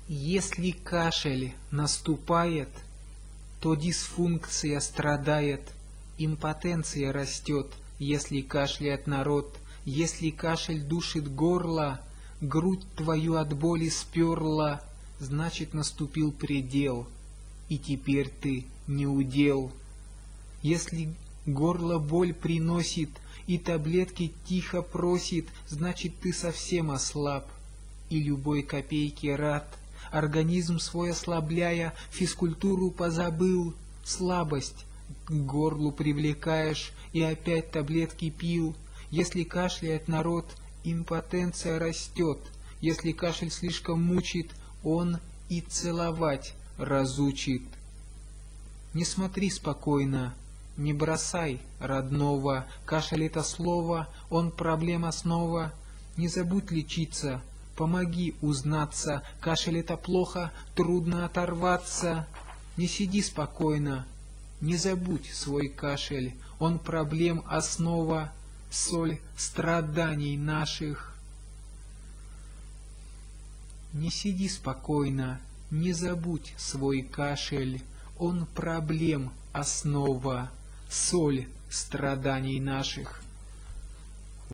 Если кашель наступает, то дисфункция страдает, импотенция растет, если кашляет народ, если кашель душит горло, грудь твою от боли сперла, значит наступил предел, и теперь ты не удел. Если горло боль приносит и таблетки тихо просит, значит ты совсем ослаб и любой копейке рад. Организм свой ослабляя, физкультуру позабыл, слабость к горлу привлекаешь и опять таблетки пил. Если кашляет народ, импотенция растет, если кашель слишком мучит, он и целовать разучит. Не смотри спокойно, не бросай родного, кашель это слово, он проблема снова. Не забудь лечиться, помоги узнаться, кашель это плохо, трудно оторваться. Не сиди спокойно, не забудь свой кашель, он проблем основа, соль страданий наших. Не сиди спокойно, не забудь свой кашель, он проблем основа, соль страданий наших.